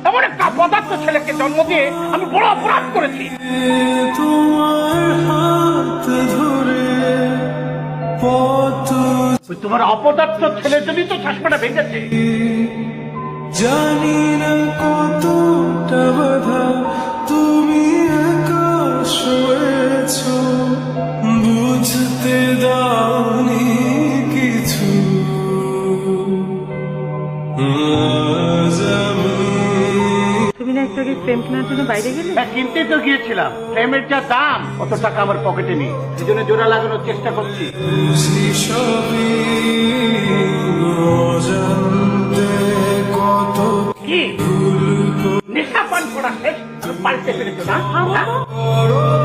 এমন একটা অপদার্থ ছেলেকে জন্ম দিয়ে আমি বড় অপরাধ করেছি। ওই তোমার অপদার্থ ছেলের জন্যই তো চশমাটা ভেঙেছে। জানি না কতটা বাধা তুমি একা সয়েছ, বুঝতে দাওনি কিছু। তুমি না একটু আগে ফ্রেম কেনার জন্য বাইরে গেলে? হ্যাঁ, কিনতেই তো গিয়েছিলাম। ফ্রেমের যা দাম, অত টাকা আমার পকেটে নেই, সেই জন্য জোড়া লাগানোর চেষ্টা করছি। বুঝি সবই অজান্তে কত কি নেশা পান করা শেষ, পাল্টে ফেলেছো না? বড়